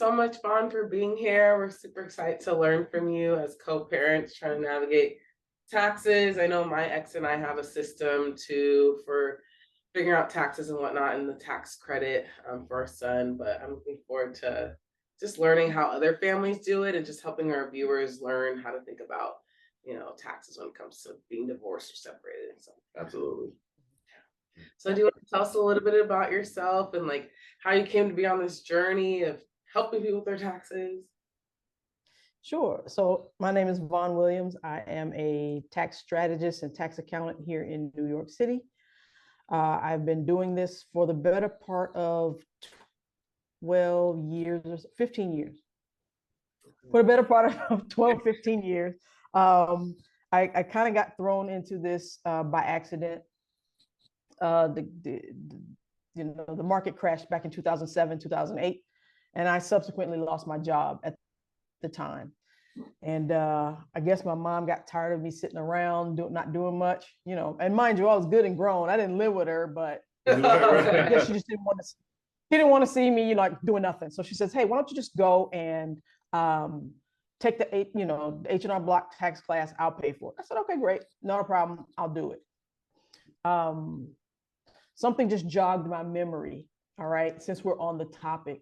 so much, Vonne, for being here. We're super excited to learn from you as co-parents trying to navigate taxes. I know my ex and I have a system too for figuring out taxes and whatnot and the tax credit for our son, but I'm looking forward to just learning how other families do it and just helping our viewers learn how to think about, taxes when it comes to being divorced or separated and stuff. Absolutely. So do you want to tell us a little bit about yourself and like how you came to be on this journey of helping people with their taxes? Sure. So my name is Vonne Williams. I am a tax strategist and tax accountant here in New York City. I've been doing this for the better part of 12 years, or 15 years. For the better part of 12, 15 years. I kind of got thrown into this by accident. The market crashed back in 2007, 2008, and I subsequently lost my job at the time. And I guess my mom got tired of me sitting around not doing much, and mind you, I was good and grown. I didn't live with her, but I guess she just didn't want to see me like doing nothing. So she says, hey, why don't you just go and take the H&R Block tax class, I'll pay for it. I said, okay, great, not a problem, I'll do it. Something just jogged my memory, all right, since we're on the topic.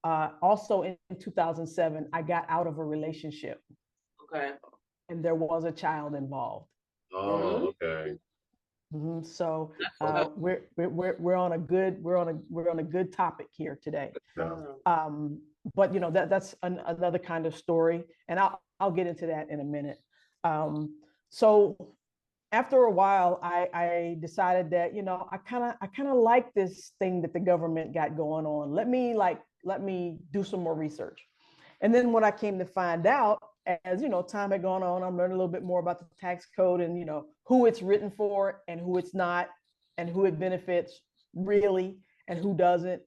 Also in 2007, I got out of a relationship. Okay. And there was a child involved. Oh, okay. Mm-hmm. So we're on a good topic here today. But that's another kind of story, and I'll get into that in a minute. So after a while, I decided that I kind of like this thing that the government got going on. Let me do some more research. And then what I came to find out, as time had gone on, I'm learning a little bit more about the tax code and who it's written for and who it's not, and who it benefits really and who doesn't.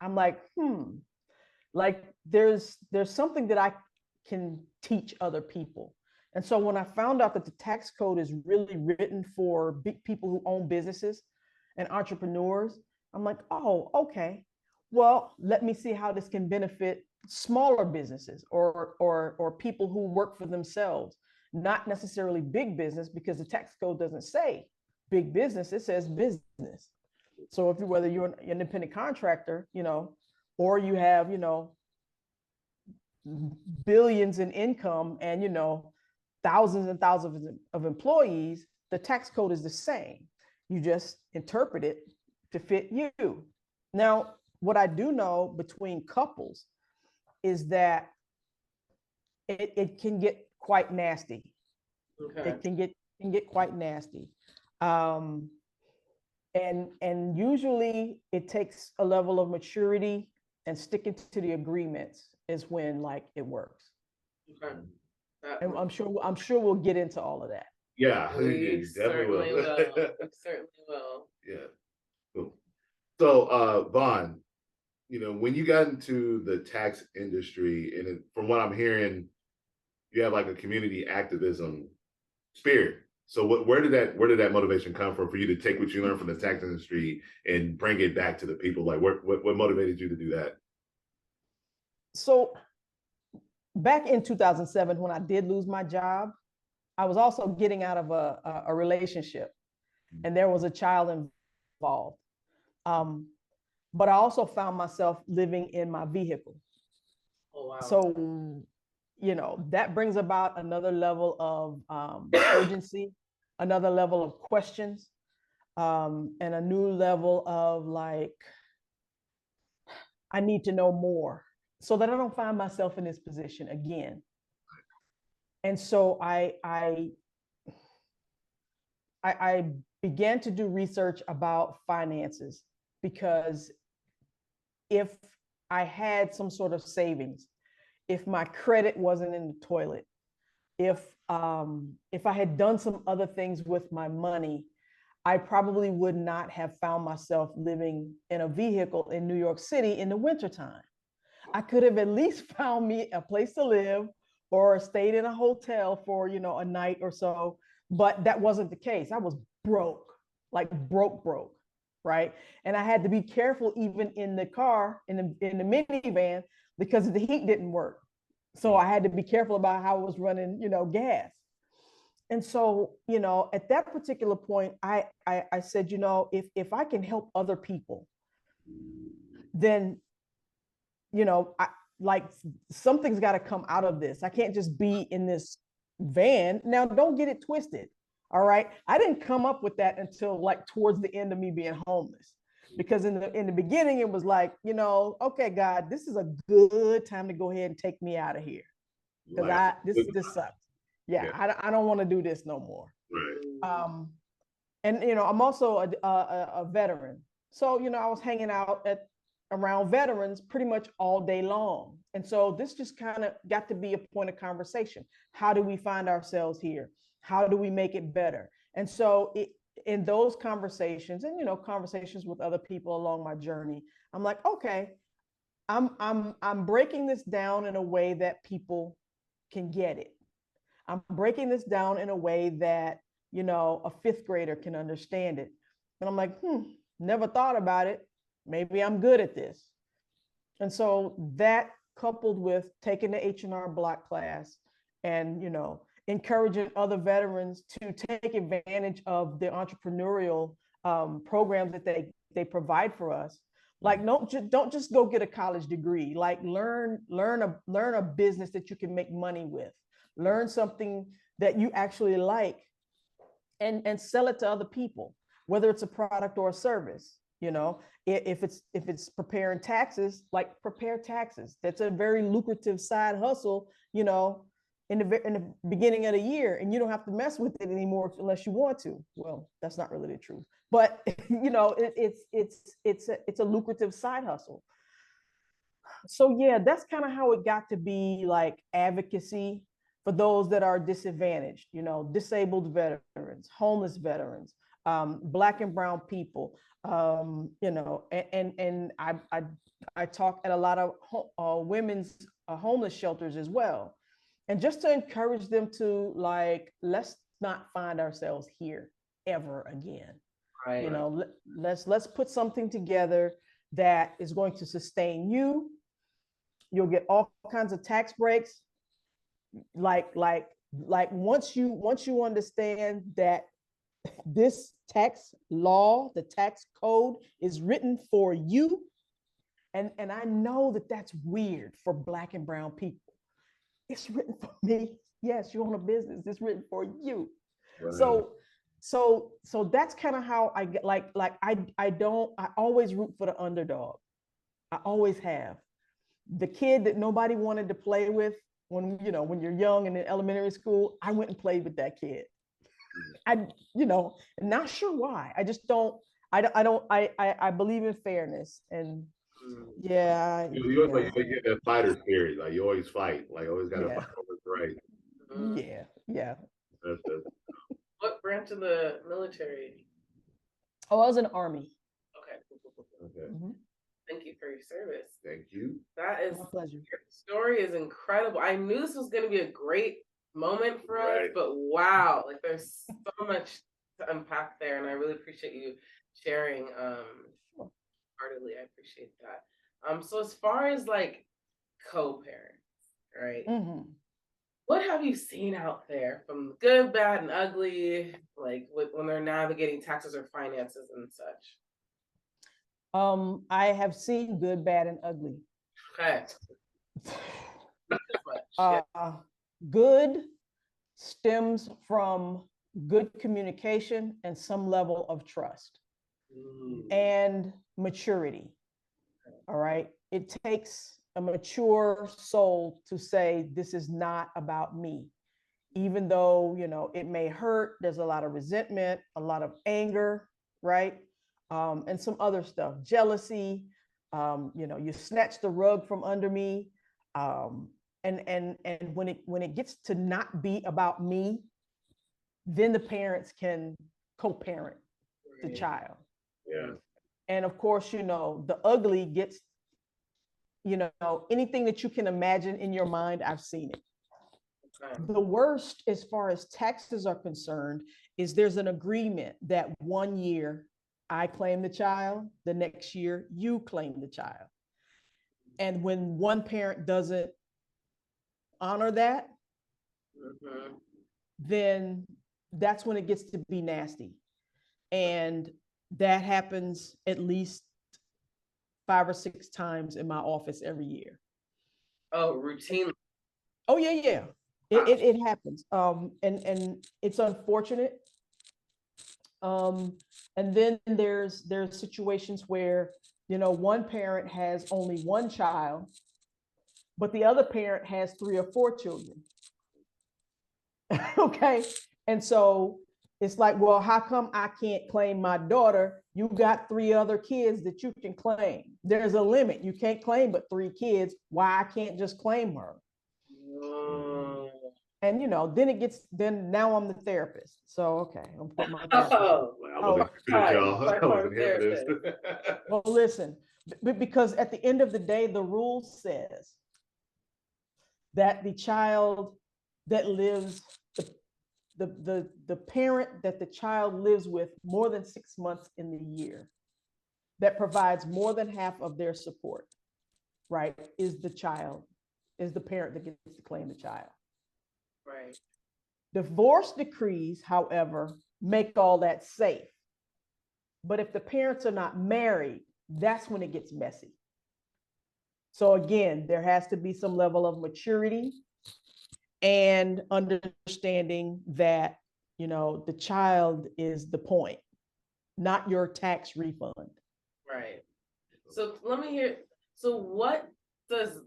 I'm like, like there's something that I can teach other people. And so when I found out that the tax code is really written for big people who own businesses and entrepreneurs, I'm like, oh, okay. Well, let me see how this can benefit smaller businesses or people who work for themselves, not necessarily big business, because the tax code doesn't say big business, it says business. So whether you're an independent contractor, or you have, billions in income and, thousands and thousands of employees, the tax code is the same. You just interpret it to fit you. Now, what I do know between couples is that it can get quite nasty. Okay. It can get quite nasty. And usually it takes a level of maturity and sticking to the agreements is when it works. Okay. And I'm sure we'll get into all of that. Yeah, we certainly will. We certainly will. Yeah. Cool. So, Vonne, when you got into the tax industry, and from what I'm hearing, you have like a community activism spirit. So, where did that motivation come from for you to take what you learned from the tax industry and bring it back to the people? Like, what motivated you to do that? So, back in 2007, when I did lose my job, I was also getting out of a relationship, and there was a child involved. But I also found myself living in my vehicle. Oh, wow. So, that brings about another level of urgency, another level of questions, and a new level of I need to know more, so that I don't find myself in this position again. And so I began to do research about finances, because if I had some sort of savings, if my credit wasn't in the toilet, if I had done some other things with my money, I probably would not have found myself living in a vehicle in New York City in the wintertime. I could have at least found me a place to live or stayed in a hotel for, a night or so, but that wasn't the case. I was broke, like broke. right? And I had to be careful even in the car, in the minivan, because the heat didn't work. So I had to be careful about how I was running, gas. And so, at that particular point, I said, if I can help other people, then, I like something's got to come out of this. I can't just be in this van. Now, don't get it twisted. All right. I didn't come up with that until like towards the end of me being homeless. Because in the beginning, it was like, okay, God, this is a good time to go ahead and take me out of here. Because this sucks. Yeah. I don't want to do this no more. Right. And I'm also a veteran. So, I was hanging out around veterans pretty much all day long. And so this just kind of got to be a point of conversation. How do we find ourselves here? How do we make it better? And so in those conversations and, conversations with other people along my journey, I'm like, okay, I'm breaking this down in a way that people can get it. I'm breaking this down in a way that, a fifth grader can understand it. And I'm like, never thought about it. Maybe I'm good at this. And so that coupled with taking the H&R Block class and, encouraging other veterans to take advantage of the entrepreneurial programs that they provide for us. Like, don't just go get a college degree. Like, learn a business that you can make money with. Learn something that you actually like, and sell it to other people, whether it's a product or a service. If it's preparing taxes, like prepare taxes. That's a very lucrative side hustle. In the beginning of the year, and you don't have to mess with it anymore unless you want to. Well, that's not really the truth, but it's a lucrative side hustle. So yeah, that's kind of how it got to be like advocacy for those that are disadvantaged, disabled veterans, homeless veterans, Black and brown people, and I talk at a lot of women's homeless shelters as well. And just to encourage them to like, let's not find ourselves here ever again. Right. Let's put something together that is going to sustain you. You'll get all kinds of tax breaks. Like once you understand that this tax law, the tax code is written for you. And I know that that's weird for Black and brown people. It's written for me. Yes, you own a business. It's written for you. Right. So that's kind of how I get I always root for the underdog. I always have. The kid that nobody wanted to play with when you're young and in elementary school, I went and played with that kid. Not sure why. I just don't. I believe in fairness, and yeah. You get that fighter spirit. Like, you always fight. Like, always got to fight for what's right. Yeah. What branch of the military? Oh, I was in the Army. Okay. Mm-hmm. Thank you for your service. Thank you. That is my pleasure. Your story is incredible. I knew this was going to be a great moment for us, but wow, like there's so much to unpack there, and I really appreciate you sharing. Heartily, I appreciate that. So as far as like co-parents, right? Mm-hmm. What have you seen out there from good, bad, and ugly, like when they're navigating taxes or finances and such? I have seen good, bad, and ugly. Okay. Good stems from good communication and some level of trust and maturity. All right. It takes a mature soul to say, this is not about me. Even though, it may hurt, there's a lot of resentment, a lot of anger, right? And some other stuff, jealousy, you snatch the rug from under me. And when it gets to not be about me, then the parents can co-parent the child. Yeah. And of course, the ugly gets, anything that you can imagine in your mind, I've seen it. The worst, as far as taxes are concerned, is there's an agreement that 1 year I claim the child, the next year you claim the child. And when one parent doesn't honor that, then that's when it gets to be nasty. And that happens at least 5 or 6 times in my office every year. Oh, routinely. Oh yeah, yeah. It happens. And it's unfortunate. And then there's situations where, you know, one parent has only one child, but the other parent has 3 or 4 children. Okay. And so it's like, well, how come I can't claim my daughter? You got 3 other kids that you can claim. There's a limit. You can't claim but 3 kids. Why I can't just claim her? And you know, then now I'm the therapist. So okay, I'm putting my therapist. I wasn't here for this. Well, listen, because at the end of the day, the rule says that the child that lives, the parent that the child lives with more than 6 months in the year, that provides more than half of their support, right, is the parent that gets to claim the child. Right. Divorce decrees, however, make all that safe. But if the parents are not married, that's when it gets messy. So again, there has to be some level of maturity and understanding that, you know, the child is the point, not your tax refund. Right. So let me hear. So what does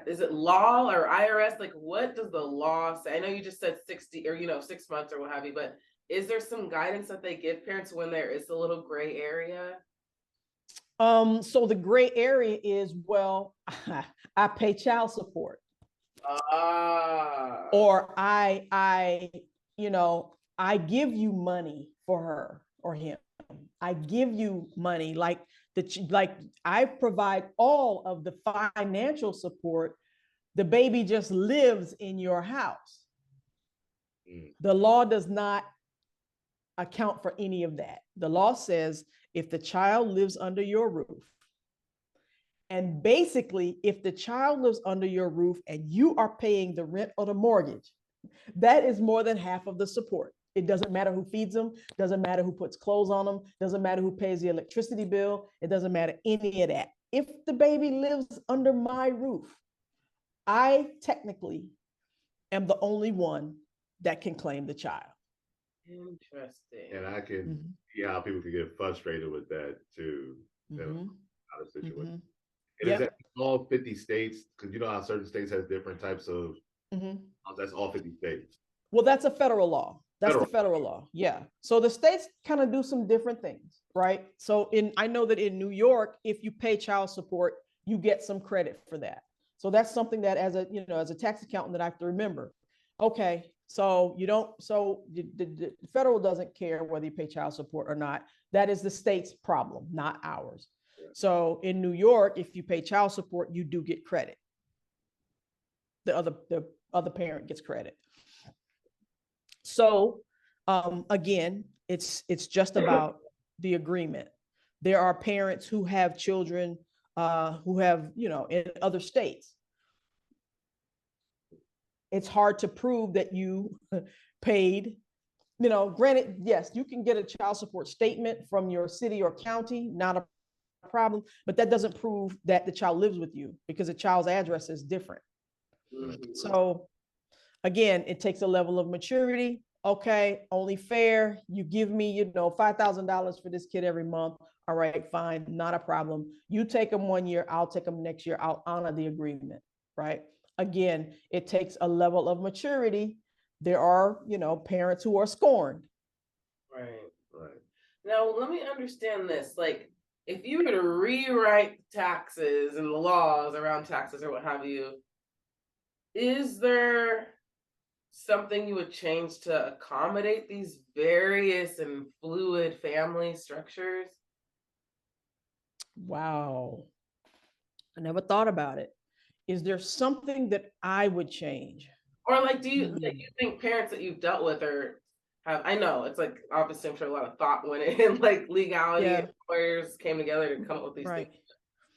is it law or IRS? Like, what does the law say? I know you just said 60 or, you know, 6 months or what have you, but is there some guidance that they give parents when there is a little gray area? So the gray area is, well, I pay child support. Or you know, I give you money for her or him. I give you money, like I provide all of the financial support. The baby just lives in your house. The law does not account for any of that. The law says if the child lives under your roof, and basically if the child lives under your roof and you are paying the rent or the mortgage, that is more than half of the support. It doesn't matter who feeds them, doesn't matter who puts clothes on them, doesn't matter who pays the electricity bill, it doesn't matter any of that. If the baby lives under my roof, I technically am the only one that can claim the child. Interesting. And I can see how people can get frustrated with that too. Out of situation. And is that all 50 states? Because you know how certain states has different types of. That's all 50 states. Well, that's a federal law. That's the federal law. Yeah. So the states kind of do some different things, right? So I know that in New York, if you pay child support, you get some credit for that. So that's something that as a tax accountant that I have to remember. Okay, so the federal doesn't care whether you pay child support or not. That is the state's problem, not ours. Yeah. So in New York, if you pay child support, you do get credit. The other parent gets credit. So again, it's just about the agreement. There are parents who have children who have, in other states. It's hard to prove that you paid, granted, yes, you can get a child support statement from your city or county, not a problem, but that doesn't prove that the child lives with you because the child's address is different. So again, it takes a level of maturity. Okay, only fair. You give me, $5,000 for this kid every month. All right, fine, not a problem. You take them 1 year, I'll take them next year. I'll honor the agreement, right? Again, it takes a level of maturity. There are, parents who are scorned. Right. Now, let me understand this. Like, if you were to rewrite taxes and the laws around taxes or what have you, is there something you would change to accommodate these various and fluid family structures? Wow. I never thought about it. Is there something that I would change? Or like, do you think parents that you've dealt with have, I know it's like obviously I'm sure a lot of thought went in, like legality, Yeah. lawyers came together to come up with these Right. things.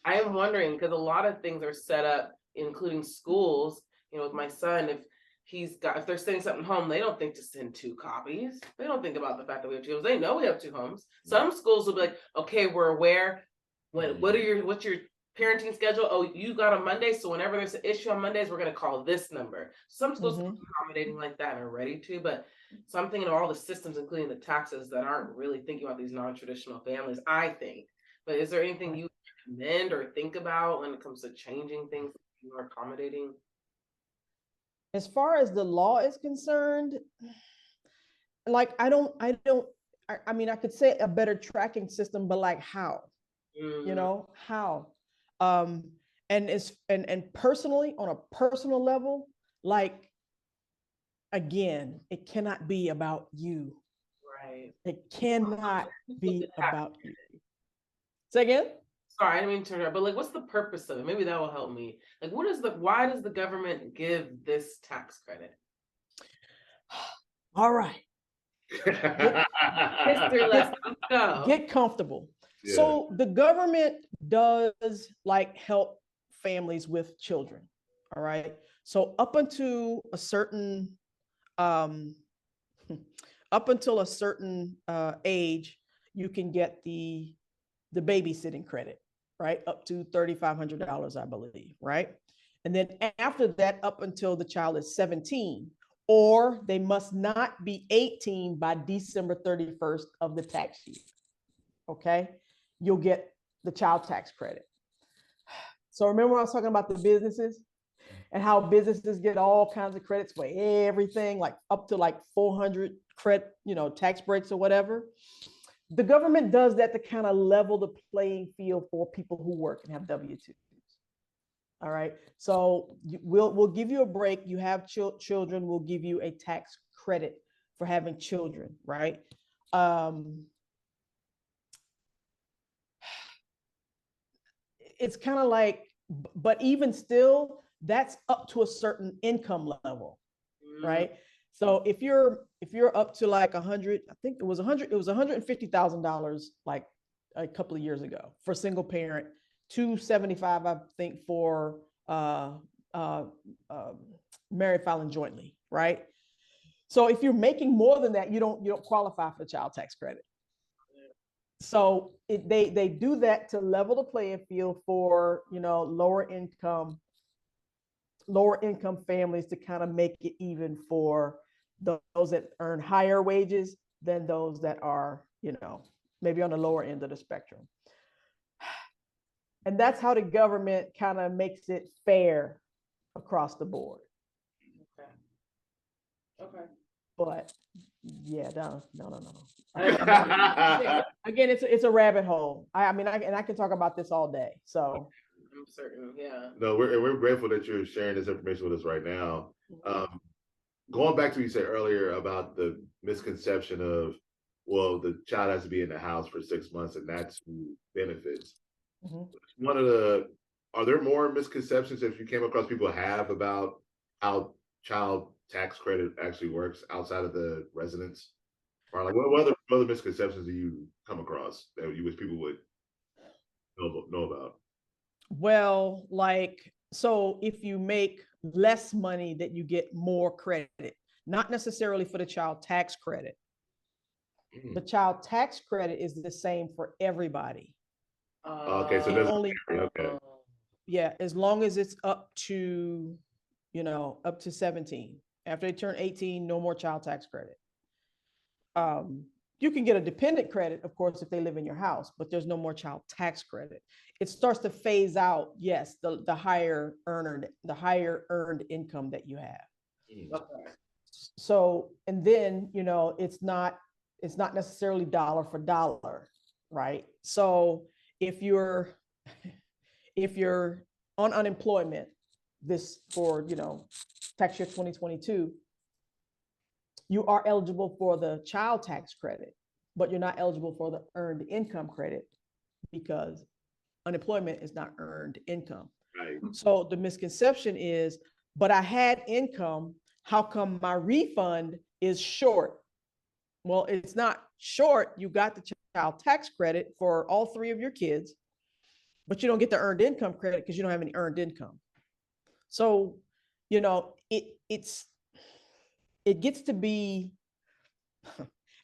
I am wondering, because a lot of things are set up, including schools, with my son, if they're sending something home, they don't think to send 2 copies. They don't think about the fact that we have 2 homes. They know we have 2 homes. Some schools will be like, okay, we're aware. What's your parenting schedule? Oh, you got a Monday, so whenever there's an issue on Mondays, we're gonna call this number. Some schools are accommodating like that and are ready to, but so I'm thinking of all the systems, including the taxes, that aren't really thinking about these non-traditional families, I think. But is there anything you recommend or think about when it comes to changing things, more accommodating? As far as the law is concerned, like I mean, I could say a better tracking system, but like how? How? Um, and personally, on a personal level, like again, it cannot be about you. Right. It cannot be about you. Say again? Sorry, I didn't mean to turn it, but like, what's the purpose of it? Maybe that will help me. Like, why does the government give this tax credit? All right. History lesson. Let's go. Get comfortable. Yeah. So the government does like help families with children. All right. So up until a certain age, you can get the babysitting credit, right? Up to $3,500, I believe, right? And then after that, up until the child is 17, or they must not be 18 by December 31st of the tax year. Okay, you'll get the child tax credit. So remember when I was talking about the businesses and how businesses get all kinds of credits for everything, like up to like 400 credit, tax breaks or whatever. The government does that to kind of level the playing field for people who work and have W-2s. All right. So we'll give you a break. You have children. We'll give you a tax credit for having children. Right. It's kind of like, but even still, that's up to a certain income level. Right. So if you're up to like 100, I think it was $150,000 like a couple of years ago for single parent, 275, I think, for married filing jointly, right? So if you're making more than that, you don't qualify for child tax credit. So they do that to level the playing field for lower income families, to kind of make it even for those that earn higher wages than those that are maybe on the lower end of the spectrum. And that's how the government kind of makes it fair across the board. Okay. But yeah, no. Again, it's a rabbit hole. I mean, I can talk about this all day. So I'm certain, yeah. No, we're grateful that you're sharing this information with us right now. Going back to what you said earlier about the misconception of, well, the child has to be in the house for 6 months and that's who benefits. Are there more misconceptions that you came across people have about how child tax credit actually works outside of the residence? Or like what other misconceptions do you come across that you wish people would know about? Well, like, so if you make less money, that you get more credit, not necessarily for the child tax credit. The child tax credit is the same for everybody. Okay, so there's only okay. Yeah, as long as it's up to 17. After they turn 18, no more child tax credit. You can get a dependent credit, of course, if they live in your house, but there's no more child tax credit. It starts to phase out, yes, the higher earned income that you have. Okay. So, and then it's not necessarily dollar for dollar, right? So if you're on unemployment, this for tax year 2022, you are eligible for the child tax credit, but you're not eligible for the earned income credit because unemployment is not earned income. Right. So the misconception is, but I had income, how come my refund is short? Well, it's not short. You got the child tax credit for all three of your kids, but you don't get the earned income credit because you don't have any earned income. So, it gets to be,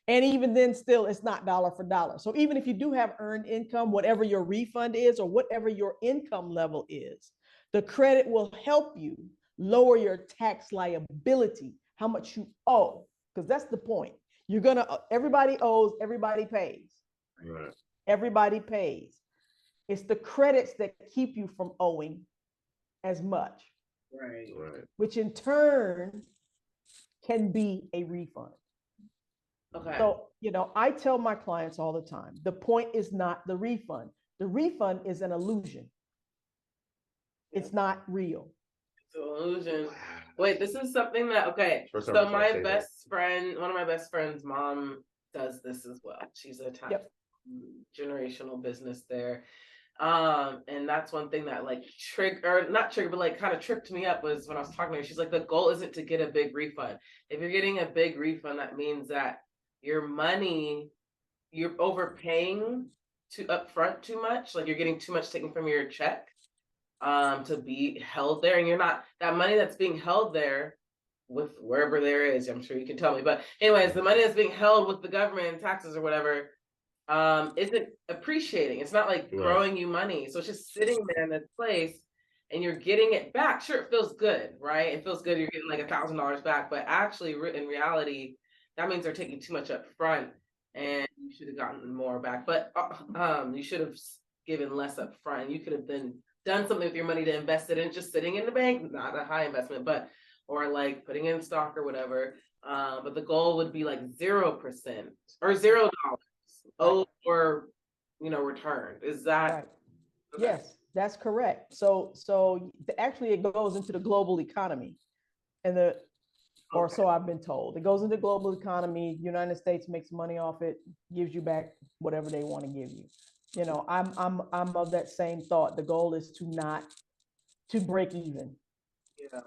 and even then still it's not dollar for dollar. So even if you do have earned income, whatever your refund is or whatever your income level is, the credit will help you lower your tax liability, how much you owe, because that's the point. Everybody owes, everybody pays. Right. Everybody pays. It's the credits that keep you from owing as much. Right. Which in turn can be a refund. Okay. So, I tell my clients all the time, the point is not the refund. The refund is an illusion. It's not real. It's an illusion. Wait, this is something that, okay. So one of my best friend's mom does this as well. She's a tax generational business there. And that's one thing that like kind of tripped me up was when I was talking to her. She's like, the goal isn't to get a big refund. If you're getting a big refund, that means that your money, you're overpaying upfront too much. Like you're getting too much taken from your check to be held there. And you're not, that money that's being held there with wherever there is, I'm sure you can tell me. But anyways, the money that's being held with the government and taxes or whatever, isn't appreciating. It's not like growing you money. So it's just sitting there in this place and you're getting it back. Sure, it feels good, right? It feels good. You're getting like $1,000 back, but actually in reality, that means they're taking too much up front and you should have gotten more back. But you should have given less up front. You could have then done something with your money to invest it in, just sitting in the bank, not a high investment, or like putting in stock or whatever. But the goal would be like 0% or $0. Or returned. Is that right? Okay. Yes, that's correct. So actually it goes into the global economy and or so I've been told. It goes into the global economy. United States makes money off it, gives you back whatever they want to give you. I'm of that same thought. The goal is to break even.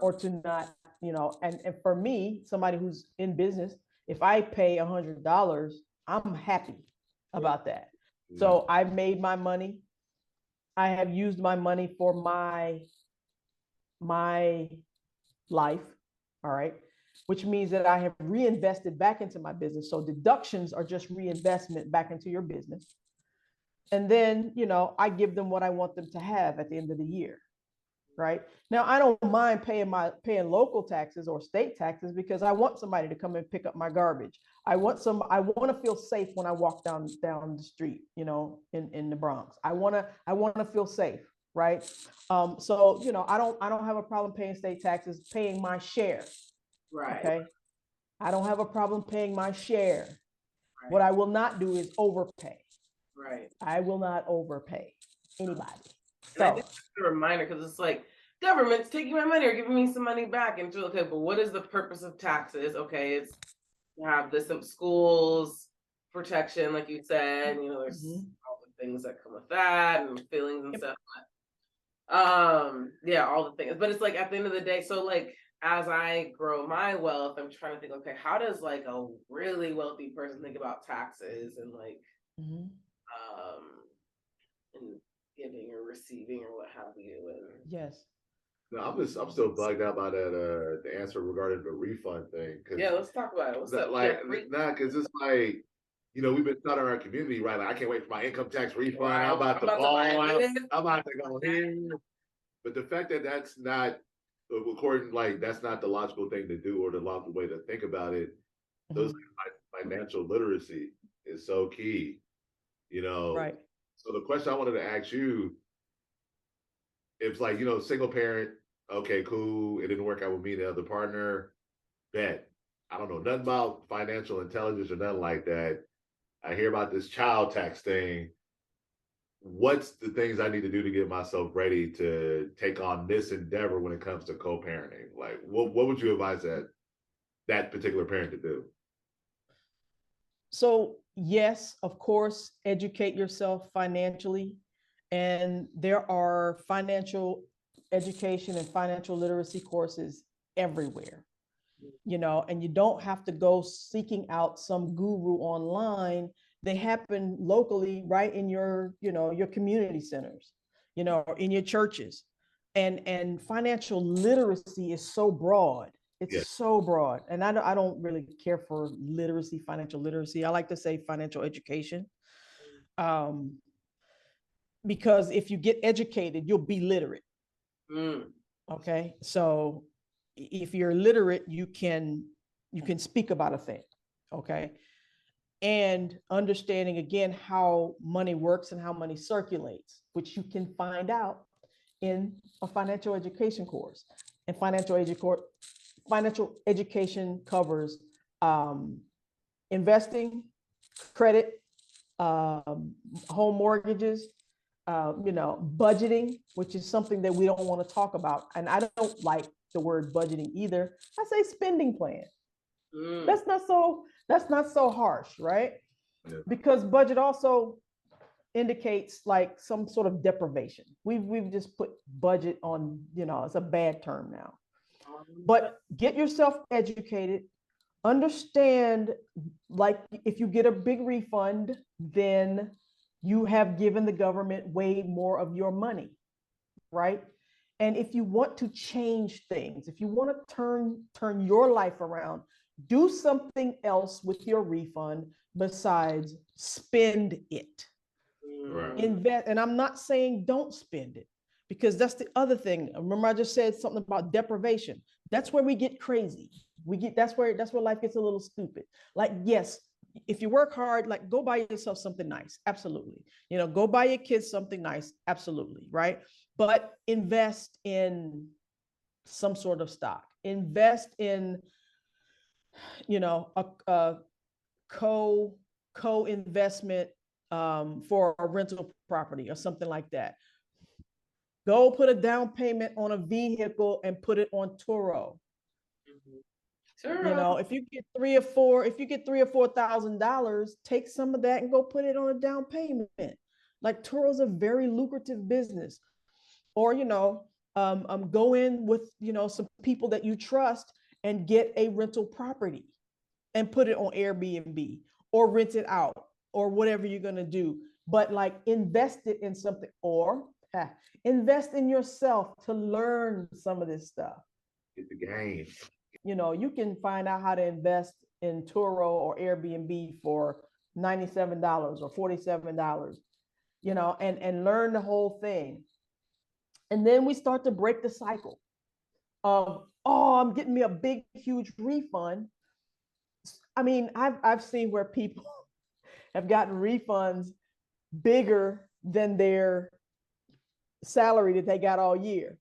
Or to not, and for me, somebody who's in business, if I pay $100, I'm happy about that. So I've made my money. I have used my money for my life. All right. Which means that I have reinvested back into my business. So deductions are just reinvestment back into your business. And then, I give them what I want them to have at the end of the year. Right now, I don't mind paying local taxes or state taxes because I want somebody to come and pick up my garbage. I want to feel safe when I walk down the street, in the Bronx. I want to feel safe, right? So I don't have a problem paying state taxes, paying my share. Right. Okay. I don't have a problem paying my share. Right. What I will not do is overpay. Right. I will not overpay anybody. And I think it's a reminder because it's like government's taking my money or giving me some money back. And it's okay, but what is the purpose of taxes? Okay, it's to have some schools protection, like you said. There's all the things that come with that and feelings and stuff. But, all the things. But it's like at the end of the day, so like as I grow my wealth, I'm trying to think, okay, how does like a really wealthy person think about taxes and like and giving or receiving or what have you? And yes. No, I'm still bugged out by that the answer regarding the refund thing. Let's talk about it. What's that? Because it's like, we've been taught in our community, right? Like, I can't wait for my income tax refund. Right. I'm about to go here. But the fact that that's not that's not the logical thing to do or the logical way to think about it. Those financial literacy is so key, Right. So the question I wanted to ask you, it's like, single parent, okay, cool. It didn't work out with me and the other partner. Bet. I don't know nothing about financial intelligence or nothing like that. I hear about this child tax thing. What's the things I need to do to get myself ready to take on this endeavor when it comes to co-parenting? Like, what would you advise that particular parent to do? So yes, of course, educate yourself financially. And there are financial education and financial literacy courses everywhere. you know, and you don't have to go seeking out some guru online. They happen locally, right in your, you know, your community centers, you know, in your churches. And financial literacy is so broad. It's Yeah. so broad. And I don't really care for literacy, financial literacy. I like to say financial education. Um, because if you get educated, you'll be literate. Mm. Okay. So if you're literate, you can speak about a thing. Okay. And understanding again how money works and how money circulates, which you can find out in a financial education course. And financial education covers investing, credit, home mortgages, you know, budgeting, which is something that we don't want to talk about. And I don't like the word budgeting either. I say spending plan. Mm. That's not so harsh, right? Yeah. Because budget also indicates like some sort of deprivation. We've just put budget on, you know, it's a bad term now. But get yourself educated, understand, like if you get a big refund, then you have given the government way more of your money, right? And if you want to change things, if you want to turn your life around, do something else with your refund besides spend it. Right. Invest, and I'm not saying don't spend it, because that's the other thing. Remember, I just said something about deprivation. That's where we get crazy. That's where life gets a little stupid. Like, yes, if you work hard, like go buy yourself something nice. Absolutely. You know, go buy your kids something nice. Absolutely. Right. But invest in some sort of stock. Invest in, you know, a co-investment for a rental property or something like that. Go put a down payment on a vehicle and put it on Turo. Sure. You know, if you get $3,000 or $4,000, take some of that and go put it on a down payment. Like Turo's a very lucrative business. Or, you know, go in with, you know, some people that you trust and get a rental property and put it on Airbnb or rent it out or whatever you're going to do. But like invest it in something, or invest in yourself to learn some of this stuff. Get the game. You know, you can find out how to invest in Turo or Airbnb for $97 or $47, you know, and learn the whole thing. And then we start to break the cycle of, oh, I'm getting me a big, huge refund. I mean, I've seen where people have gotten refunds bigger than their salary that they got all year.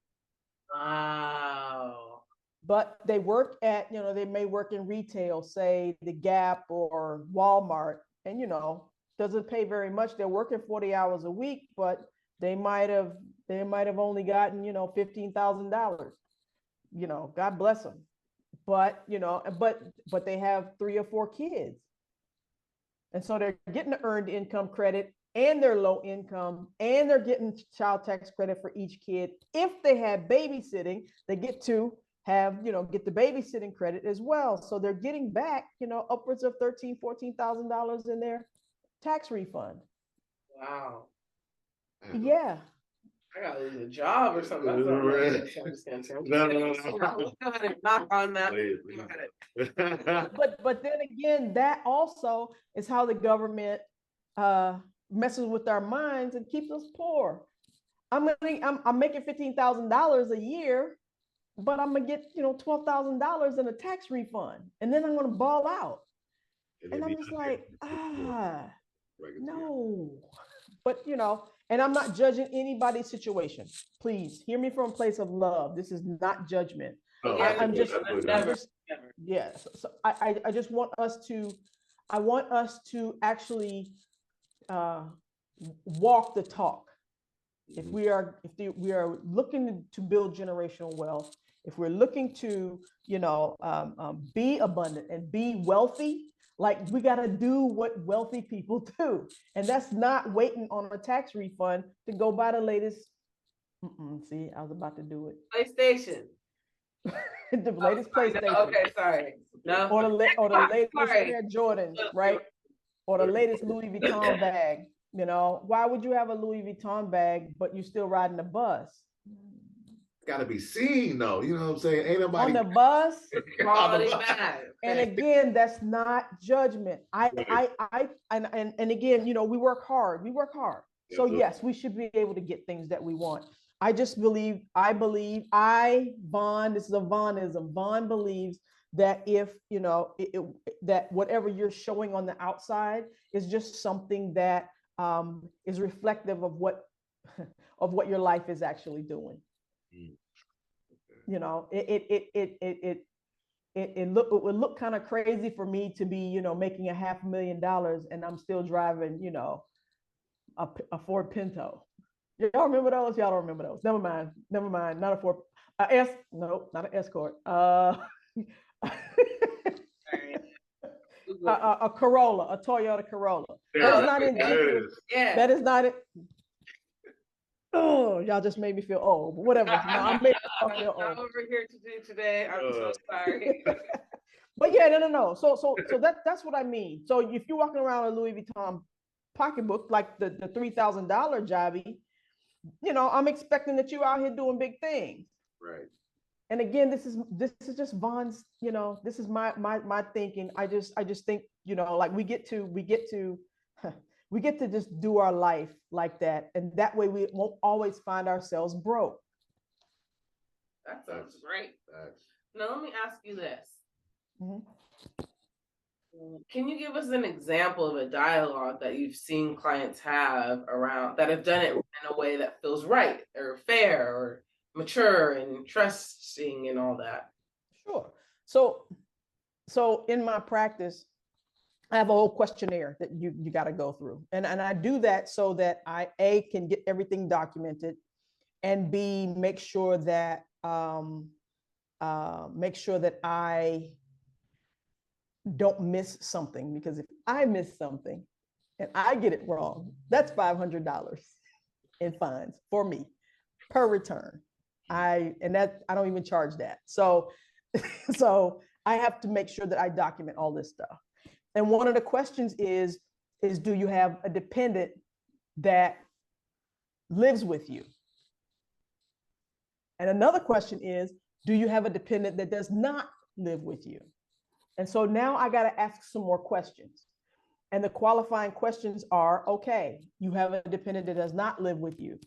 Wow. But they work at, you know, they may work in retail, say the Gap or Walmart, and, you know, doesn't pay very much. They're working 40 hours a week, but they might have only gotten, you know, $15,000. You know, God bless them. But, you know, but they have 3 or 4 kids. And so they're getting the earned income credit and they're low income, and they're getting child tax credit for each kid. If they have babysitting, they get to have, you know, get the babysitting credit as well. So they're getting back, you know, upwards of $13,000, $14,000 in their tax refund. Wow. Yeah. I gotta lose a job or something. That's Right. No. Go ahead and knock on that. But then again, that also is how the government messes with our minds and keeps us poor. I'm making $15,000 a year, but I'm gonna get, you know, $12,000 in a tax refund, and then I'm gonna ball out. And I'm just like, no. But, you know, and I'm not judging anybody's situation. Please hear me from a place of love. This is not judgment. No, I'm just, never. yes. So I just want us to actually walk the talk. If we are looking to build generational wealth, if we're looking to, you know, be abundant and be wealthy, like we got to do what wealthy people do, and that's not waiting on a tax refund to go buy the latest. See, I was about to do it. PlayStation. The latest PlayStation. Okay, sorry. No. Or the latest Sorry. Air Jordans, right? Or the latest Louis Vuitton bag. You know, why would you have a Louis Vuitton bag, but you still riding the bus? It's gotta be seen though. You know what I'm saying? Ain't nobody On the bus. Quality bag. And again, that's not judgment. And again, you know, we work hard. So yes, we should be able to get things that we want. I just believe, Vonne, this is a Vonneism. Vonne believes that if, you know, that whatever you're showing on the outside is just something that is reflective of what your life is actually doing. You know, it would look kind of crazy for me to be, you know, making $500,000 and I'm still driving, you know, a Ford Pinto. Y'all remember those? Y'all don't remember those. Never mind. Not a Ford. Not an Escort. A Corolla, a Toyota Corolla. That is not indicative. Yeah. That is not it. Oh, y'all just made me feel old. But whatever. No, I'm making myself feel old. I'm over here to do today. I'm so sorry. But yeah, no. So that's what I mean. So if you're walking around with a Louis Vuitton pocketbook, like the $3,000 jobby, you know, I'm expecting that you out here doing big things. Right. And again, this is just Vonne's, you know, this is my thinking. I just think, you know, like we get to just do our life like that. And that way we won't always find ourselves broke. That sounds great. Now let me ask you this. Mm-hmm. Can you give us an example of a dialogue that you've seen clients have around that have done it in a way that feels right or fair or mature and trusting and all that? Sure. So in my practice, I have a whole questionnaire that you got to go through. And I do that so that I, A, can get everything documented, and B, make sure that I don't miss something, because if I miss something and I get it wrong, that's $500 in fines for me per return. I don't even charge that. So I have to make sure that I document all this stuff. And one of the questions is do you have a dependent that lives with you? And another question is, do you have a dependent that does not live with you? And so now I got to ask some more questions. And the qualifying questions are, okay, you have a dependent that does not live with you.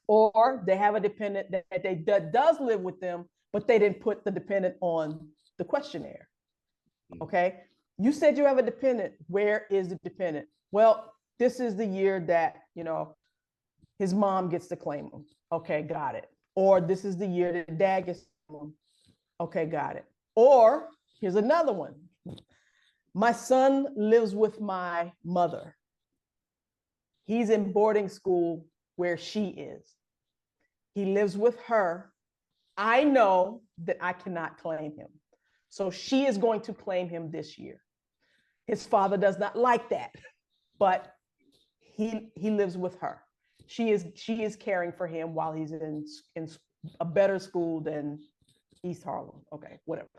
Or they have a dependent that does live with them, but they didn't put the dependent on the questionnaire. Okay. You said you have a dependent. Where is the dependent? Well, this is the year that, you know, his mom gets to claim him. Okay, got it. Or this is the year that dad gets to claim him. Okay, got it. Or here's another one. My son lives with my mother. He's in boarding school where she is. He lives with her. I know that I cannot claim him. So she is going to claim him this year. His father does not like that, but he lives with her. She is caring for him while he's in a better school than East Harlem. Okay, whatever.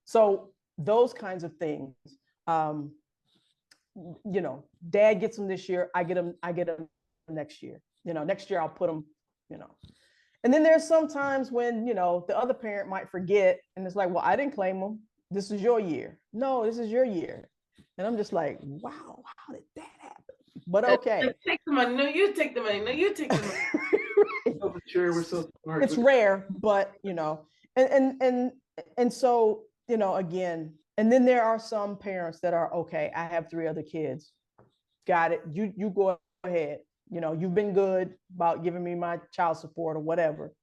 So those kinds of things, you know, dad gets him this year. I get him next year. You know, next year I'll put him, you know. And then there's some times when, you know, the other parent might forget and it's like, well, I didn't claim him. This is your year. No, this is your year. And I'm just like, wow, how did that happen? But okay. Take the money. No, you take the money. No, you take the money. So mature, we're so smart. It's rare, but you know, and so, you know, again, and then there are some parents that are, okay, I have 3 other kids. Got it. You go ahead. You know, you've been good about giving me my child support or whatever.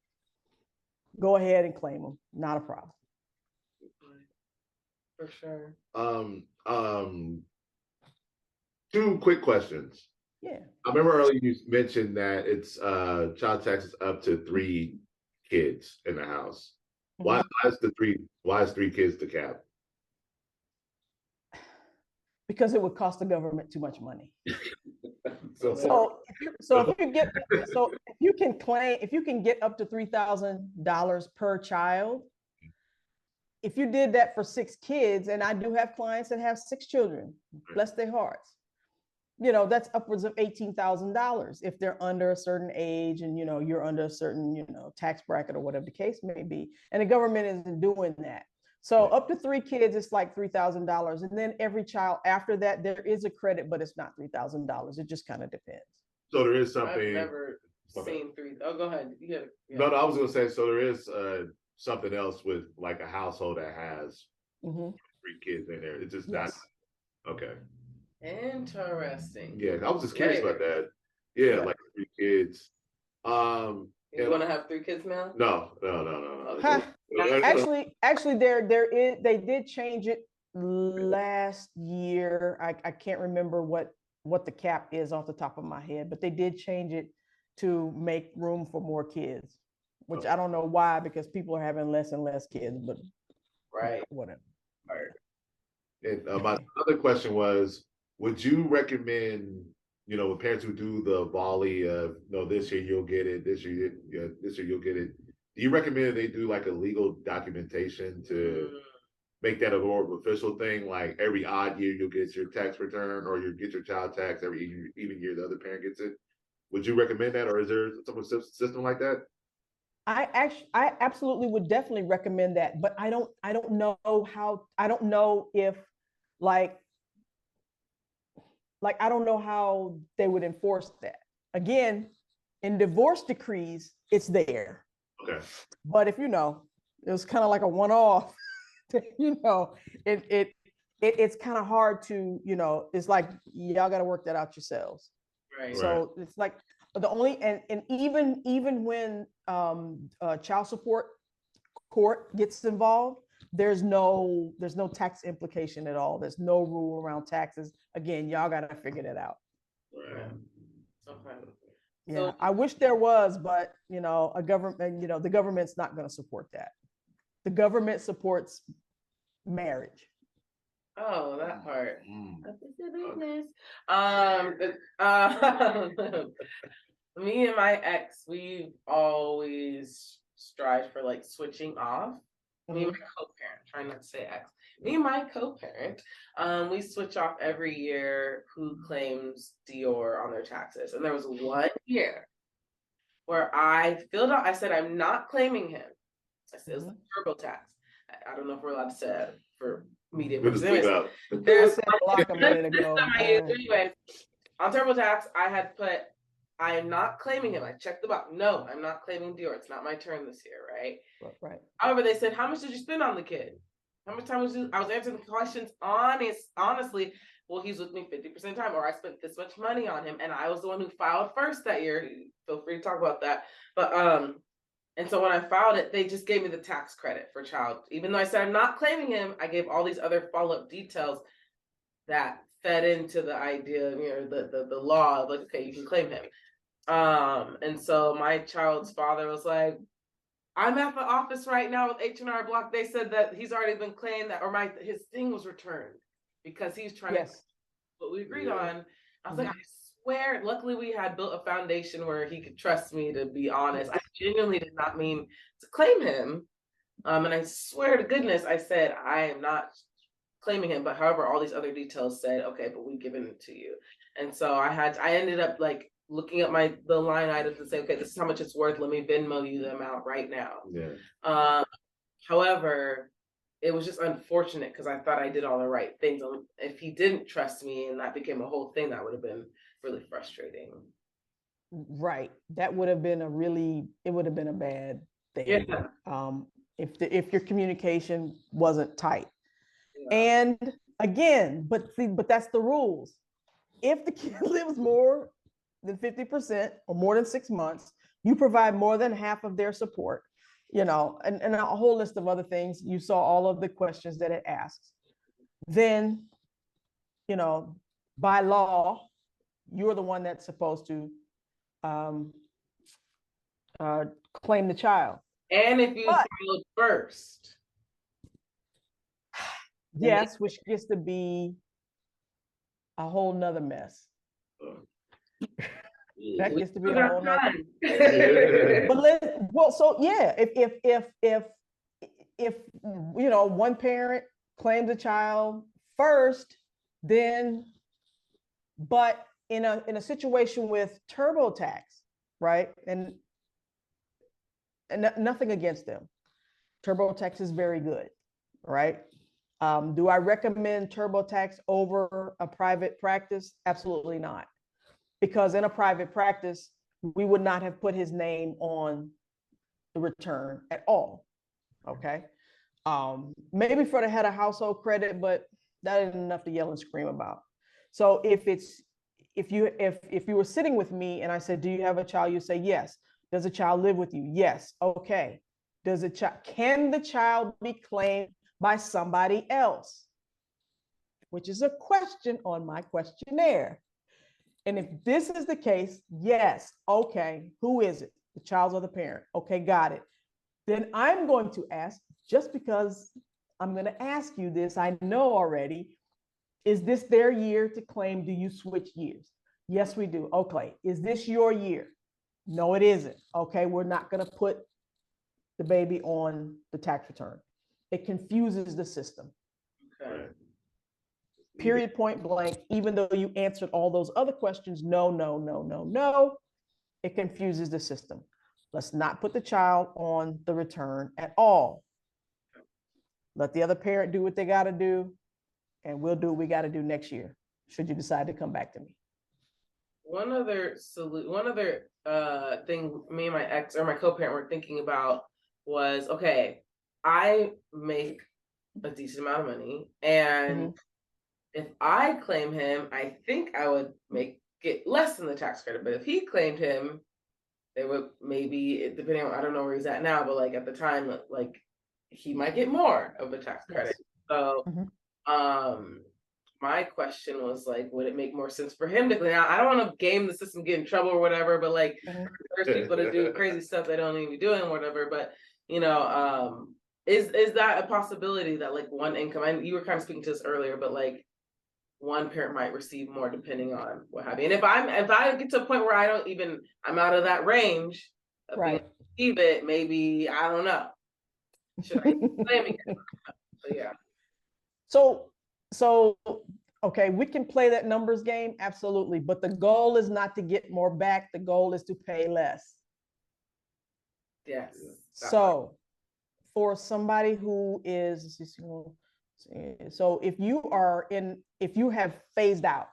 Go ahead and claim them. Not a problem. For sure. 2 quick questions. Yeah. I remember earlier you mentioned that it's child taxes up to 3 kids in the house. Why is 3 kids the cap? Because it would cost the government too much money. So, if you can claim, if you can get up to $3,000 per child, if you did that for 6 kids, and I do have clients that have 6 children, bless their hearts, you know, that's upwards of $18,000 if they're under a certain age and, you know, you're under a certain, you know, tax bracket or whatever the case may be. And the government isn't doing that. So up to 3 kids, it's like $3,000. And then every child after that, there is a credit, but it's not $3,000. It just kind of depends. so there is something. I've never seen 3. Oh, go ahead. Yeah. No, I was gonna say, so there is something else with like a household that has 3 kids in there. It's just not okay. Interesting. Yeah, I was just curious about that. Yeah, like 3 kids. You want to have 3 kids now? No. Actually, there is. They did change it last year. I can't remember what the cap is off the top of my head, but they did change it to make room for more kids, which I don't know why, because people are having less and less kids, but whatever. And my other question was, would you recommend, you know, with parents who do the volley of, no, this year you'll get it, this year you'll get it. Do you recommend they do like a legal documentation to make that a more official thing? Like every odd year you'll get your tax return, or you get your child tax every even year the other parent gets it. Would you recommend that, or is there some system like that? I absolutely would definitely recommend that, but I don't know if like I don't know how they would enforce that. Again, in divorce decrees, it's there. Okay. But if, you know, it was kind of like a one-off, you know, it's kind of hard to, you know, it's like, y'all got to work that out yourselves. Right. So it's like the only, and even when child support court gets involved, there's no tax implication at all. There's no rule around taxes. Again, y'all got to figure that out. Right. Okay. Yeah, So, I wish there was, but you know, the government's not going to support that. The government supports marriage. oh, that part. That's the business. Me and my ex, we always strive for like switching off. Me and my co-parent, trying not to say ex. Me and my co-parent, we switch off every year who claims Dior on their taxes. And there was one year where I filled out, I said, I'm not claiming him. I said, it was TurboTax. I don't know if we're allowed to say that for media purposes. There's anyway, on TurboTax, I had put, I am not claiming him. I checked the box. No, I'm not claiming Dior. It's not my turn this year, right? Right. However, they said, how much did you spend on the kid? How much time was you? I was answering the questions honestly. Well, he's with me 50% of the time, or I spent this much money on him, and I was the one who filed first that year. Feel free to talk about that. But and so when I filed it, they just gave me the tax credit for child. Even though I said I'm not claiming him, I gave all these other follow-up details that fed into the idea, you know, the law of like, okay, you can claim him. And so my child's father was like, I'm at the office right now with H&R Block. They said that he's already been claimed that, or his thing was returned because he's trying to, what we agreed on. I was like, I swear, luckily we had built a foundation where he could trust me, to be honest. I genuinely did not mean to claim him. And I swear to goodness, I said, I am not claiming him, but however, all these other details said, okay, but we've given it to you. And so I ended up like looking at the line items and say, okay, this is how much it's worth. Let me Venmo you the amount right now. Yeah. However, it was just unfortunate because I thought I did all the right things. If he didn't trust me and that became a whole thing, that would have been really frustrating. Right. That would have been it would have been a bad thing. Yeah. If your communication wasn't tight. Yeah. And again, but that's the rules. If the kid lives more than 50% or more than 6 months, you provide more than half of their support, you know, and a whole list of other things. You saw all of the questions that it asks. Then, you know, by law, you're the one that's supposed to claim the child. And if you filed first. Yes, which gets to be a whole nother mess. That We gets to be still a got whole nother. Yeah. Well, so yeah, if you know, one parent claims a child first, then, but in a situation with TurboTax, right? And nothing against them. TurboTax is very good, right? Do I recommend TurboTax over a private practice? Absolutely not. Because in a private practice, we would not have put his name on the return at all. Okay. Maybe for the head of household credit, but that isn't enough to yell and scream about. So if you were sitting with me and I said, do you have a child? You say yes. Does a child live with you? Yes. Okay. Can the child be claimed by somebody else? Which is a question on my questionnaire. And if this is the case, yes. Okay. Who is it? The child or the parent? Okay, got it. Then I'm going to ask, just because I'm going to ask you this, I know already, is this their year to claim? Do you switch years? Yes, we do. Okay. Is this your year? No, it isn't. Okay. We're not going to put the baby on the tax return. It confuses the system. Okay. Period, point blank. Even though you answered all those other questions, no, no, no, no, no. It confuses the system. Let's not put the child on the return at all. Let the other parent do what they got to do, and we'll do what we got to do next year, should you decide to come back to me. One other thing me and my ex or my co-parent were thinking about was, okay, I make a decent amount of money, and if I claim him, I think I would get less than the tax credit. But if he claimed him, they would maybe, depending on, I don't know where he's at now, but like at the time, like he might get more of a tax credit. Yes. So, my question was like, would it make more sense for him to clean out? I don't want to game the system, get in trouble or whatever, but like there's people that do crazy stuff they don't even be doing, whatever. But you know, is that a possibility that like one income? And you were kind of speaking to this earlier, but like one parent might receive more depending on what have you. And if I get to a point where I'm out of that range of being able to receive it, maybe I don't know. Should I keep claiming it? So yeah. So okay, we can play that numbers game, absolutely. But the goal is not to get more back. The goal is to pay less. Yes. So for somebody who is, so if you have phased out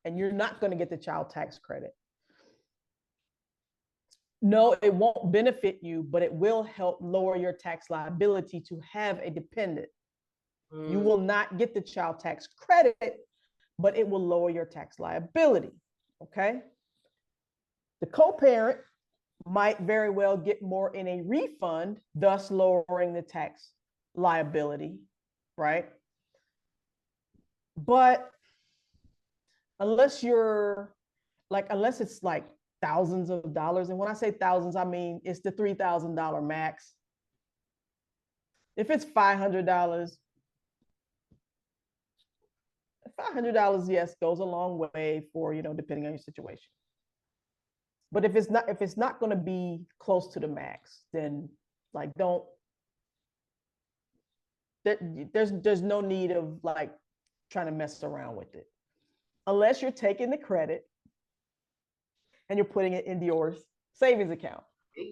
and you're not going to get the child tax credit, no, it won't benefit you, but it will help lower your tax liability to have a dependent. You will not get the child tax credit, but it will lower your tax liability. Okay. The co-parent might very well get more in a refund, thus lowering the tax liability, right? But unless it's like thousands of dollars, and when I say thousands, I mean it's the $3,000 max. If it's $500, yes, goes a long way for, depending on your situation. But if it's not going to be close to the max, then like there's no need of like trying to mess around with it, unless you're taking the credit and you're putting it into your savings account,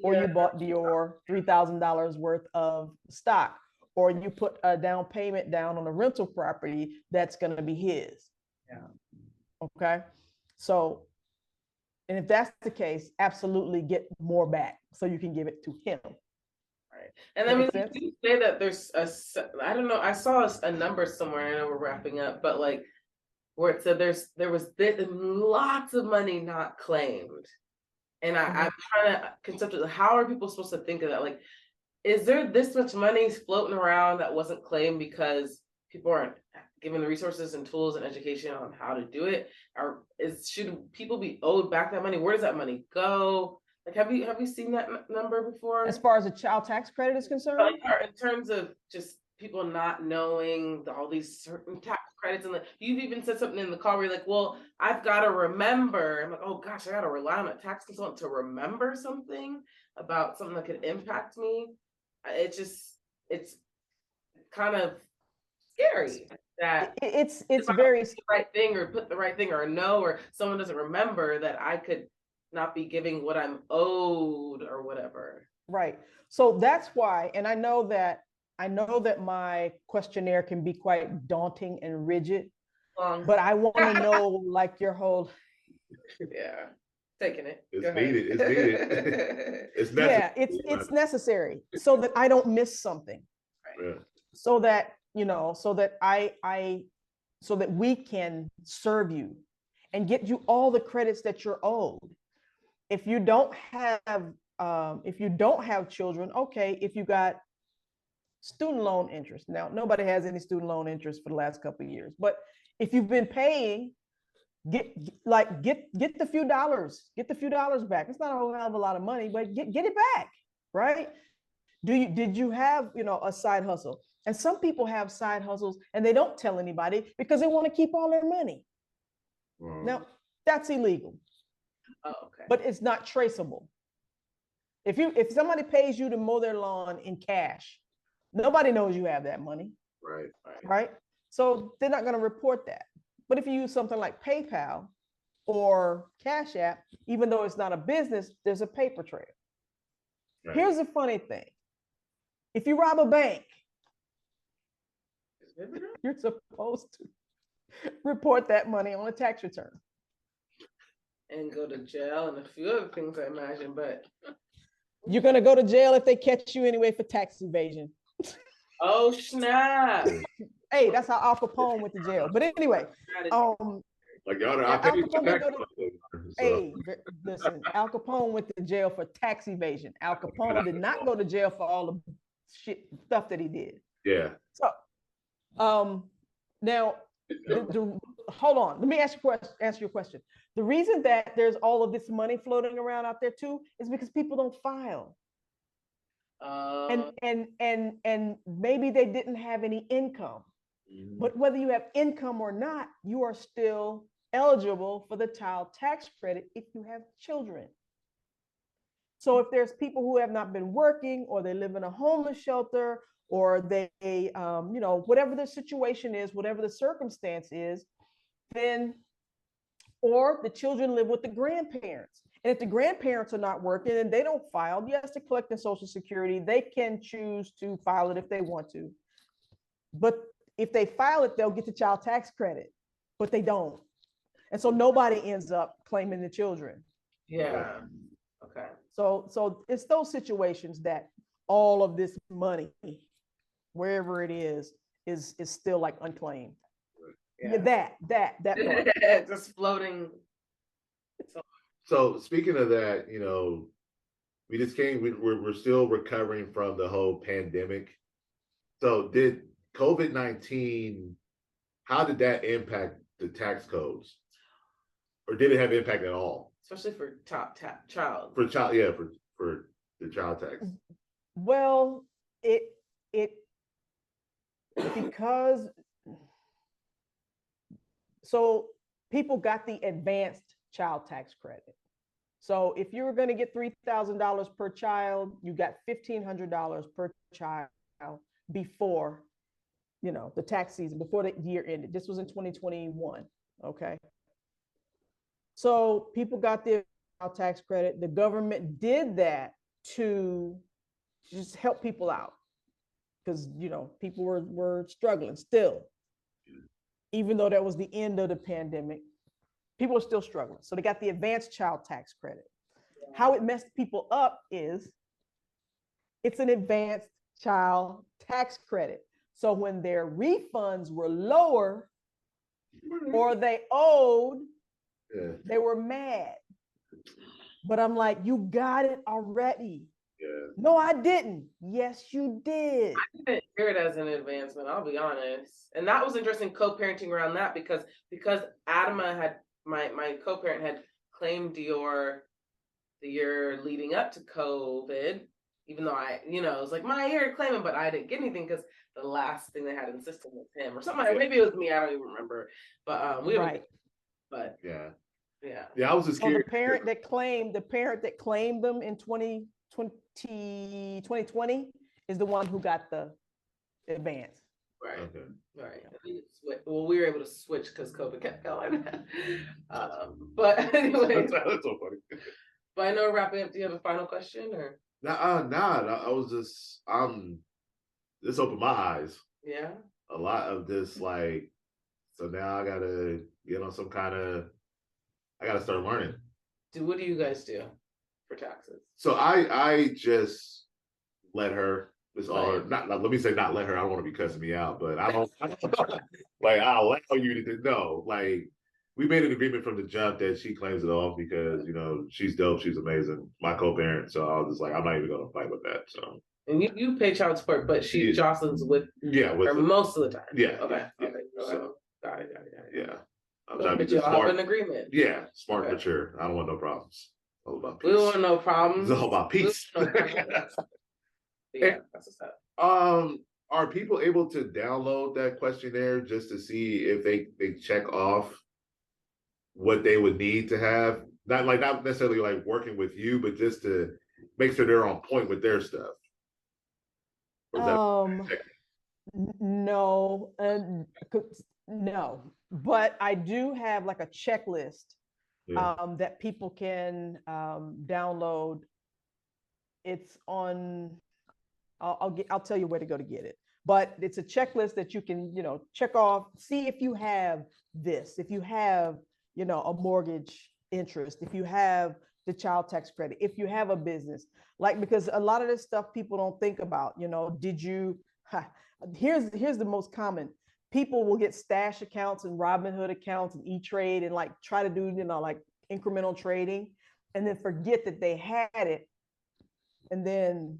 or you bought your $3,000 worth of stock, or you put a down payment down on a rental property that's going to be his. Yeah. Okay. So, and if that's the case, absolutely get more back so you can give it to him. Right. And I mean, you say that there's I don't know, I saw a number somewhere, I know we're wrapping up, but like where it said there was lots of money not claimed. And I'm trying to conceptualize, how are people supposed to think of that? Like, is there this much money floating around that wasn't claimed because people aren't given the resources and tools and education on how to do it? Or should people be owed back that money? Where does that money go? Like, have you seen that number before? As far as the child tax credit is concerned? In terms of just people not knowing all these certain tax credits, and you've even said something in the call where you're like, well, I've got to remember. I'm like, oh gosh, I got to rely on a tax consultant to remember something about something that could impact me. It's kind of scary that It's if I don't very do the right thing or put the right thing or no, or someone doesn't remember that I could not be giving what I'm owed or whatever. right. So that's why, and I know that my questionnaire can be quite daunting and rigid, but I want to know like your whole. Yeah, taking it. It's needed. It's needed. It's necessary. Yeah, it's necessary so that I don't miss something. Yeah. So that so that we can serve you and get you all the credits that you're owed. If you don't have children, okay, if you got student loan interest. Now, nobody has any student loan interest for the last couple of years, but if you've been paying, get the few dollars back. It's not a whole hell of a lot of money, but get it back, right? Did you have a side hustle? And some people have side hustles and they don't tell anybody because they want to keep all their money. Now, that's illegal. Oh, okay. But it's not traceable. If somebody pays you to mow their lawn in cash, nobody knows you have that money. Right? So they're not going to report that. But if you use something like PayPal or Cash App, even though it's not a business, there's a paper trail. Right. Here's the funny thing. If you rob a bank, you're supposed to report that money on a tax return. And go to jail and a few other things, I imagine, but you're going to go to jail if they catch you anyway for tax evasion. Oh, snap. Hey, that's how Al Capone went to jail. But anyway, like y'all, Al Capone hey, listen, Al Capone went to jail for tax evasion. Al Capone did not go to jail for all the stuff that he did. Yeah. So, now, hold on. Let me answer your question. The reason that there's all of this money floating around out there too is because people don't file. And maybe they didn't have any income. But whether you have income or not, you are still eligible for the child tax credit if you have children. So if there's people who have not been working, or they live in a homeless shelter, or they, whatever the situation is, whatever the circumstance is, then, or the children live with the grandparents. And if the grandparents are not working and they don't file, yes, to collect the Social Security, they can choose to file it if they want to. But if they file it, they'll get the child tax credit, but they don't. And so nobody ends up claiming the children. Yeah. Okay. So it's those situations that all of this money, wherever it is still like unclaimed. Yeah. That part. Just floating. So speaking of that, we're still recovering from the whole pandemic. So did COVID-19, how did that impact the tax codes? Or did it have impact at all? Especially for child. For child, yeah, for the child tax. Well, it because so people got the advanced child tax credit. So if you were going to get $3,000 per child, you got $1,500 per child before, the tax season, before the year ended. This was in 2021. Okay. So people got their child tax credit. The government did that to just help people out because, people were struggling still. Even though that was the end of the pandemic, people are still struggling. So they got the advanced child tax credit. Yeah. How it messed people up is it's an advanced child tax credit. So when their refunds were lower or they owed, they were mad. But I'm like, you got it already. Yeah. No, I didn't. Yes, you did. I didn't hear it as an advancement, I'll be honest. And that was interesting co-parenting around that because Adama had, my co-parent had claimed the year leading up to COVID, even though it was like my year to claim it, but I didn't get anything because the last thing they had in the system was him or something. Maybe it was me. I don't even remember. But we right. But Yeah. yeah. Yeah, I was just So the curious. parent that claimed them in 2020 is the one who got the advance. Right. Okay. Right. Well, we were able to switch because COVID kept going. But anyway, That's so funny. but I know wrapping up. Do you have a final question or? Nah, I was just this opened my eyes. Yeah. A lot of this, like, so now I gotta get on some kind of. I gotta start learning. What do you guys do for taxes? So I just let her. It's all Right. not. Let me say not let her. I don't want to be cussing me out, but I don't like. I'll allow you to know. Like, we made an agreement from the jump that she claims it off because she's dope. She's amazing. My co-parent. So I was just like, I'm not even gonna fight with that. So. And you pay child support, but Jocelyn's with her most of the time. Yeah. Okay. Yeah, Okay. so, Got it. yeah. I'm So, trying to but be you all have smart. an agreement. Yeah, smart and Okay. mature. I don't want no problems. All about peace. We don't want no problems. It's all about peace. Yeah, that's what's up. Are people able to download that questionnaire just to see if they check off what they would need to have? Not necessarily like working with you, but just to make sure they're on point with their stuff. Or is that No, no, but I do have like a checklist that people can download. It's on. I'll tell you where to go to get it. But it's a checklist that you can check off. See if you have this. If you have a mortgage interest. If you have the child tax credit. If you have a business, because a lot of this stuff people don't think about. Did you? Here's the most common. People will get stash accounts and Robinhood accounts and E-Trade and try to do incremental trading, and then forget that they had it, and then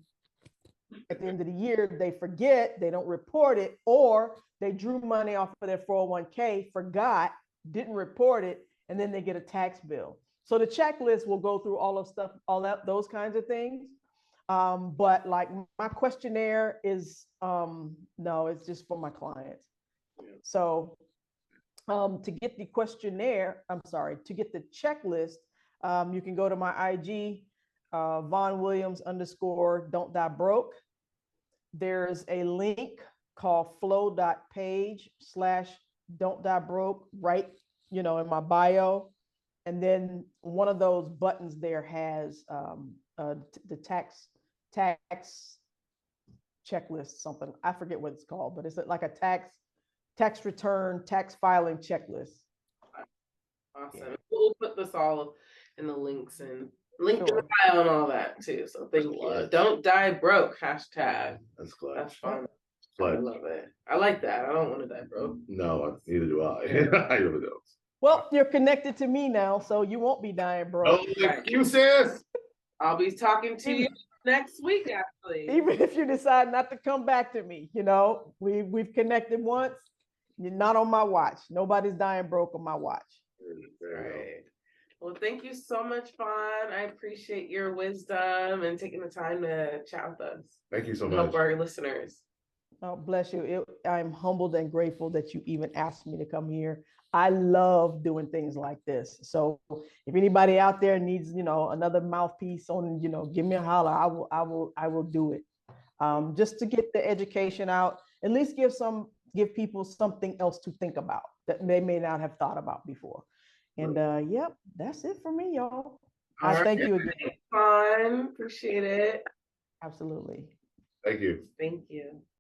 at the end of the year they forget, they don't report it, or they drew money off of their 401k, forgot, didn't report it, and then they get a tax bill. So the checklist will go through those kinds of things. But my questionnaire is no, it's just for my clients. So to get the questionnaire, to get the checklist, you can go to my IG, Vonne Williams _ don't die broke. There's a link called flow.page/don't die broke right, in my bio. And then one of those buttons there has the tax checklist, something. I forget what it's called, but it's like a tax return, tax filing checklist. Awesome. Yeah. We'll put this all in the links and link to the bio and all that too. So thank you. Don't die broke #. That's clutch. That's fun. Clutch. I love it. I like that. I don't want to die broke. No, neither do I. I really don't. Well, you're connected to me now, so you won't be dying broke. Oh, you sis. I'll be talking to you next week, actually. Even if you decide not to come back to me, we've connected once. You're not on my watch. Nobody's dying broke on my watch. Right. Well, thank you so much, Vonne. I appreciate your wisdom and taking the time to chat with us. Thank you so much. Help our listeners. Oh, bless you. I'm humbled and grateful that you even asked me to come here. I love doing things like this. So if anybody out there needs, another mouthpiece on, give me a holler. I will do it. Just to get the education out, at least give people something else to think about that they may not have thought about before. And yep, that's it for me, y'all. Thank you again. Fun. Appreciate it. Absolutely. Thank you. Thank you.